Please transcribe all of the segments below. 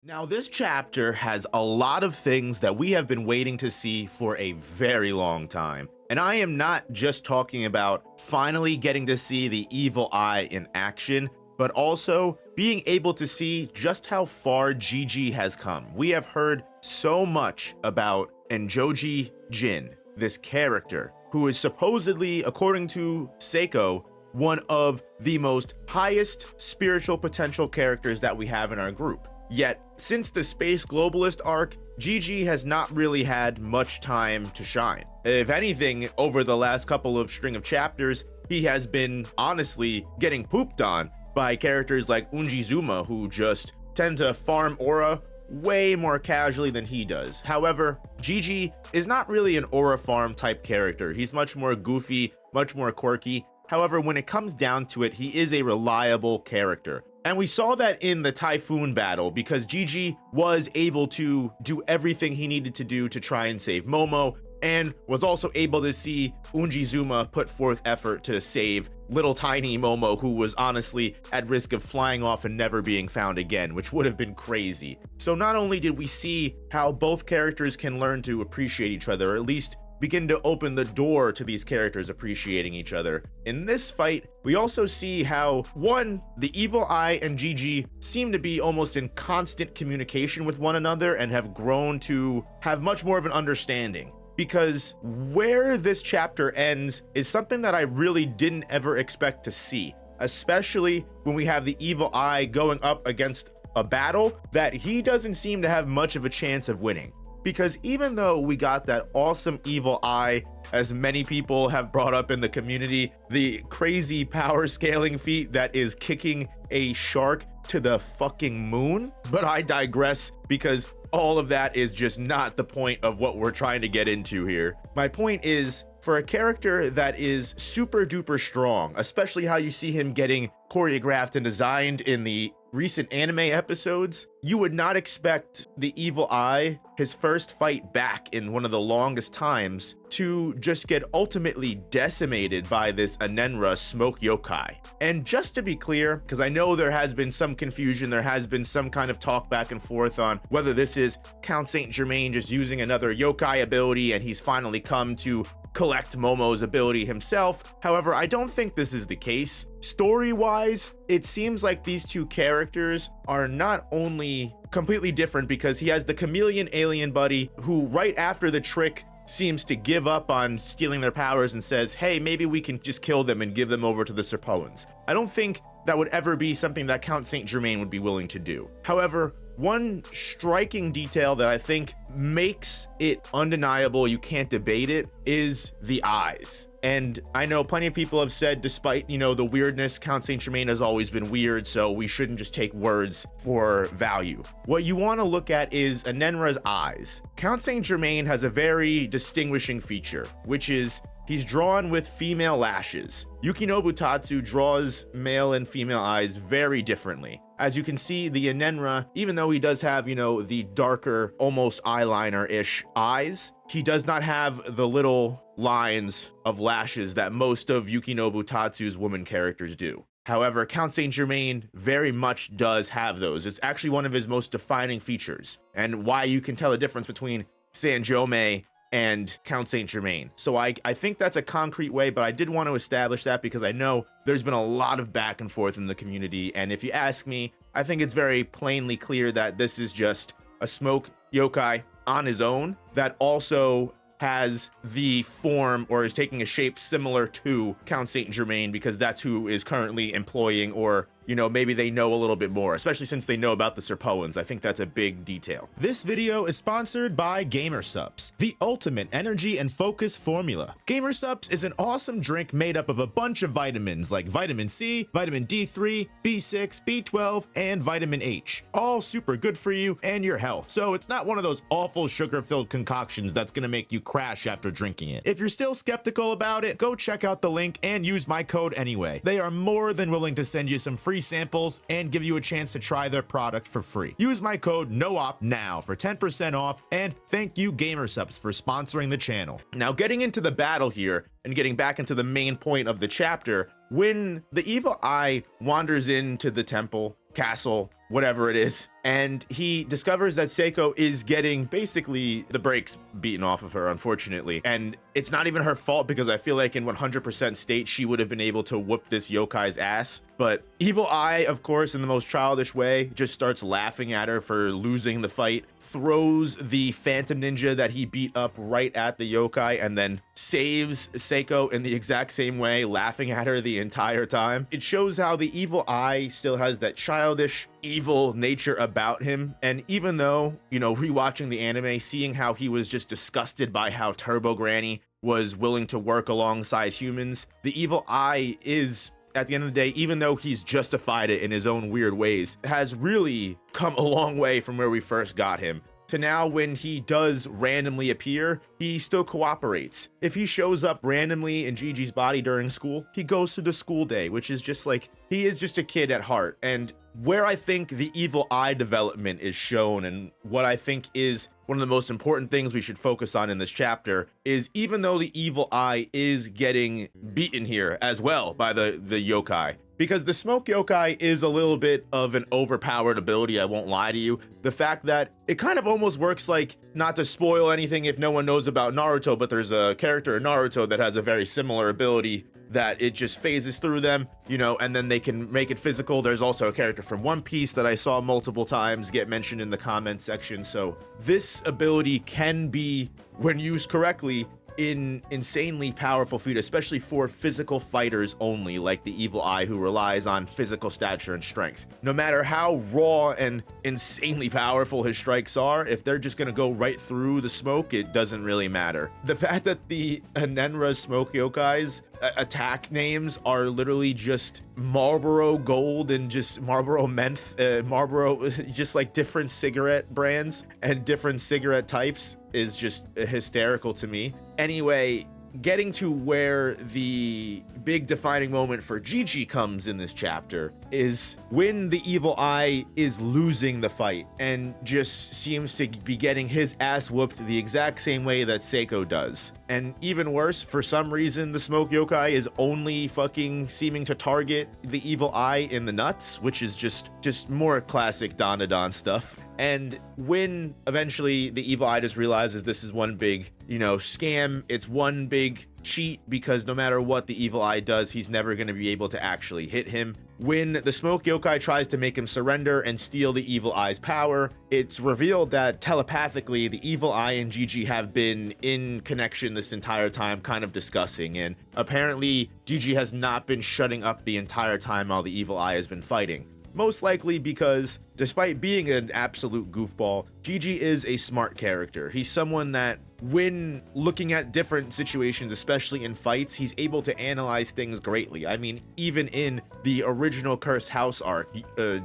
Now, this chapter has a lot of things that we have been waiting to see for a very long time. And I am not just talking about finally getting to see the evil eye in action, but also being able to see just how far Gigi has come. We have heard so much about Enjoji Jin, this character, who is supposedly, according to Seiko, one of the most highest spiritual potential characters that we have in our group. Yet, since the Space Globalist arc, Gigi has not really had much time to shine. If anything, over the last couple of string of chapters, he has been honestly getting pooped on by characters like Unjizuma, who just tend to farm aura way more casually than he does. However, Gigi is not really an aura farm type character. He's much more goofy, much more quirky. However, when it comes down to it, he is a reliable character. And we saw that in the Typhoon battle because Gigi was able to do everything he needed to do to try and save Momo, and was also able to see Unjizuma put forth effort to save little tiny Momo, who was honestly at risk of flying off and never being found again, which would have been crazy. So not only did we see how both characters can learn to appreciate each other, or at least begin to open the door to these characters appreciating each other. In this fight, we also see how, one, the Evil Eye and Gigi seem to be almost in constant communication with one another and have grown to have much more of an understanding. Because where this chapter ends is something that I really didn't ever expect to see, especially when we have the Evil Eye going up against a battle that he doesn't seem to have much of a chance of winning. Because even though we got that awesome evil eye, as many people have brought up in the community, the crazy power scaling feat that is kicking a shark to the fucking moon, but I digress because all of that is just not the point of what we're trying to get into here. My point is, for a character that is super duper strong, especially how you see him getting choreographed and designed in the recent anime episodes, you would not expect the Evil Eye, his first fight back in one of the longest times, to just get ultimately decimated by this Anenra smoke yokai. And just to be clear, because I know there has been some confusion, there has been some kind of talk back and forth on whether this is Count Saint Germain just using another yokai ability and he's finally come to collect Momo's ability himself. However, I don't think this is the case. Story-wise, it seems like these two characters are not only completely different because he has the chameleon alien buddy who right after the trick seems to give up on stealing their powers and says, hey, maybe we can just kill them and give them over to the Serpoans. I don't think that would ever be something that Count Saint Germain would be willing to do. However, one striking detail that I think makes it undeniable, you can't debate it, is the eyes. And I know plenty of people have said, despite, the weirdness, Count Saint Germain has always been weird, so we shouldn't just take words for value. What you want to look at is Anenra's eyes. Count Saint Germain has a very distinguishing feature, which is he's drawn with female lashes. Yukinobu Tatsu draws male and female eyes very differently. As you can see, the Anenra, even though he does have, the darker, almost eyeliner-ish eyes, he does not have the little lines of lashes that most of Yukinobu Tatsu's woman characters do. However, Count Saint Germain very much does have those. It's actually one of his most defining features, and why you can tell the difference between Sanjome and Count Saint Germain. So I think that's a concrete way, but I did want to establish that because I know there's been a lot of back and forth in the community, and if you ask me, I think it's very plainly clear that this is just a smoke yokai on his own that also has the form or is taking a shape similar to Count Saint Germain because that's who is currently employing, or maybe they know a little bit more, especially since they know about the Serpoans. I think that's a big detail. This video is sponsored by GamerSupps, the ultimate energy and focus formula. GamerSupps is an awesome drink made up of a bunch of vitamins like vitamin C, vitamin D3, B6, B12, and vitamin H. All super good for you and your health, so it's not one of those awful sugar-filled concoctions that's gonna make you crash after drinking it. If you're still skeptical about it, go check out the link and use my code anyway. They are more than willing to send you some free samples and give you a chance to try their product for free. Use my code NOOP now for 10% off, and thank you GamerSupps for sponsoring the channel. Now, getting into the battle here and getting back into the main point of the chapter, when the Evil Eye wanders into the temple, castle, whatever it is, and he discovers that Seiko is getting basically the brakes beaten off of her, unfortunately. And it's not even her fault, because I feel like in 100% state, she would have been able to whoop this yokai's ass. But Evil Eye, of course, in the most childish way, just starts laughing at her for losing the fight, throws the Phantom Ninja that he beat up right at the yokai, and then saves Seiko in the exact same way, laughing at her the entire time. It shows how the Evil Eye still has that childish, evil nature about him. And even though, you know, rewatching the anime, seeing how he was just disgusted by how Turbo Granny was willing to work alongside humans, the Evil Eye is, at the end of the day, even though he's justified it in his own weird ways, has really come a long way from where we first got him to now. When he does randomly appear, he still cooperates. If he shows up randomly in Gigi's body during school, he goes to the school day, which is just like, he is just a kid at heart. And where I think the Evil Eye development is shown, and what I think is one of the most important things we should focus on in this chapter, is even though the Evil Eye is getting beaten here as well by the yokai, because the smoke yokai is a little bit of an overpowered ability, I won't lie to you. The fact that it kind of almost works like, not to spoil anything if no one knows about Naruto, but there's a character in Naruto that has a very similar ability that it just phases through them, you know, and then they can make it physical. There's also a character from One Piece that I saw multiple times get mentioned in the comment section. So this ability can be, when used correctly, an insanely powerful feat, especially for physical fighters only, like the Evil Eye, who relies on physical stature and strength. No matter how raw and insanely powerful his strikes are, if they're just gonna go right through the smoke, it doesn't really matter. The fact that the Anenra smoke yokai's attack names are literally just Marlboro Gold and just Marlboro Menth, Marlboro, just like different cigarette brands and different cigarette types, is just hysterical to me. Anyway, getting to where the big defining moment for Gigi comes in this chapter is when the Evil Eye is losing the fight and just seems to be getting his ass whooped the exact same way that Seiko does. And even worse, for some reason, the smoke yokai is only fucking seeming to target the Evil Eye in the nuts, which is just more classic DanDaDan stuff. And when eventually the Evil Eye just realizes this is one big, you know, scam, it's one big cheat, because no matter what the Evil Eye does, he's never going to be able to actually hit him. When the smoke yokai tries to make him surrender and steal the Evil Eye's power, it's revealed that telepathically the Evil Eye and Gigi have been in connection this entire time, kind of discussing, and apparently Gigi has not been shutting up the entire time while the Evil Eye has been fighting. Most likely because, despite being an absolute goofball, Gigi is a smart character. He's someone that, when looking at different situations, especially in fights, he's able to analyze things greatly. I mean, even in the original Cursed House arc,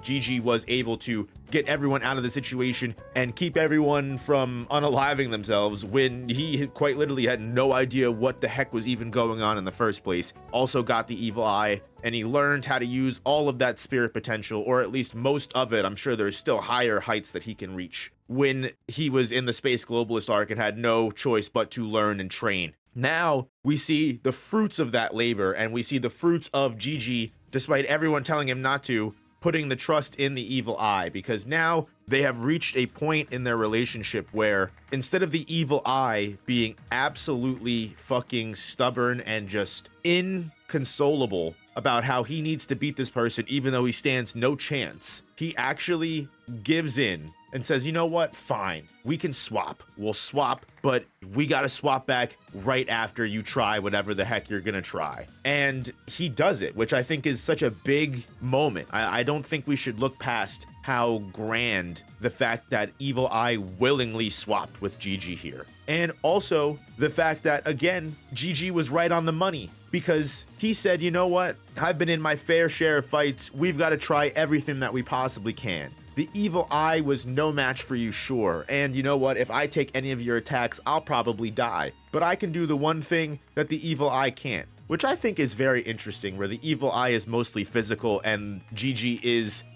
Gigi was able to get everyone out of the situation and keep everyone from unaliving themselves when he quite literally had no idea what the heck was even going on in the first place. Also got the Evil Eye, and he learned how to use all of that spirit potential, or at least most of it. I'm sure there's still higher heights that he can reach, when he was in the Space Globalist arc and had no choice but to learn and train. Now we see the fruits of that labor, and we see the fruits of Gigi, despite everyone telling him not to, putting the trust in the Evil Eye, because now they have reached a point in their relationship where, instead of the Evil Eye being absolutely fucking stubborn and just inconsolable about how he needs to beat this person even though he stands no chance, he actually gives in and says, you know what, fine, we can swap. We'll swap, but we gotta swap back right after you try whatever the heck you're gonna try. And he does it, which I think is such a big moment. I don't think we should look past how grand the fact that Evil Eye willingly swapped with Gigi here. And also the fact that, again, Gigi was right on the money, because he said, you know what, I've been in my fair share of fights. We've got to try everything that we possibly can. The Evil Eye was no match for you, sure, and you know what, if I take any of your attacks, I'll probably die. But I can do the one thing that the Evil Eye can't, which I think is very interesting, where the Evil Eye is mostly physical and Gigi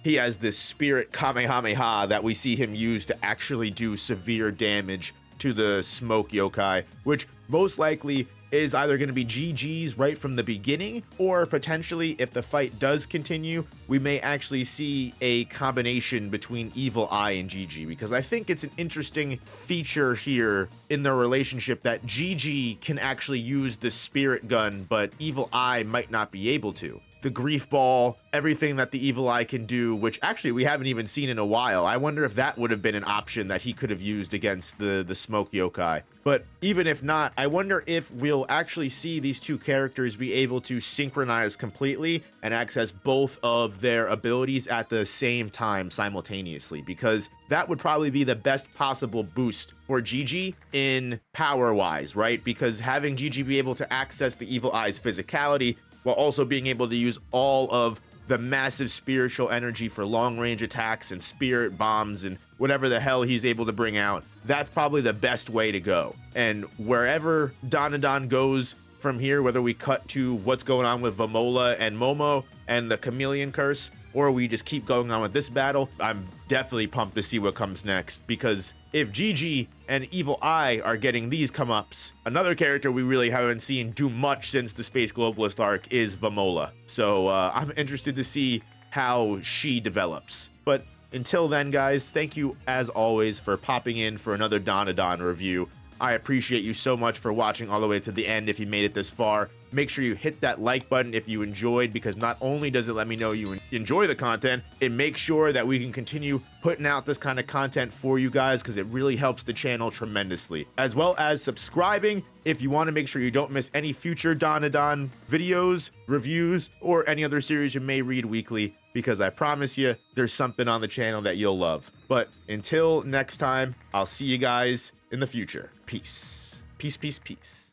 he has this spirit Kamehameha that we see him use to actually do severe damage to the smoke yokai, which most likely is either going to be GG's right from the beginning, or potentially, if the fight does continue, we may actually see a combination between Evil Eye and Gigi, because I think it's an interesting feature here in their relationship that Gigi can actually use the spirit gun, but Evil Eye might not be able to. The grief ball, everything that the Evil Eye can do, which actually we haven't even seen in a while. I wonder if that would have been an option that he could have used against the smoke yokai. But even if not, I wonder if we'll actually see these two characters be able to synchronize completely and access both of their abilities at the same time simultaneously, because that would probably be the best possible boost for Gigi in power-wise, right? Because having Gigi be able to access the Evil Eye's physicality while also being able to use all of the massive spiritual energy for long-range attacks and spirit bombs and whatever the hell he's able to bring out, that's probably the best way to go. And wherever DanDaDan goes from here, whether we cut to what's going on with Vamola and Momo and the Chameleon Curse, or we just keep going on with this battle, I'm definitely pumped to see what comes next, because if Gigi and Evil Eye are getting these come-ups, another character we really haven't seen do much since the Space Globalist arc is Vamola. So I'm interested to see how she develops. But until then, guys, thank you as always for popping in for another DanDaDan review. I appreciate you so much for watching all the way to the end if you made it this far. Make sure you hit that like button if you enjoyed, because not only does it let me know you enjoy the content, it makes sure that we can continue putting out this kind of content for you guys, because it really helps the channel tremendously. As well as subscribing if you want to make sure you don't miss any future DanDaDan videos, reviews, or any other series you may read weekly, because I promise you there's something on the channel that you'll love. But until next time, I'll see you guys in the future. Peace. Peace, peace, peace.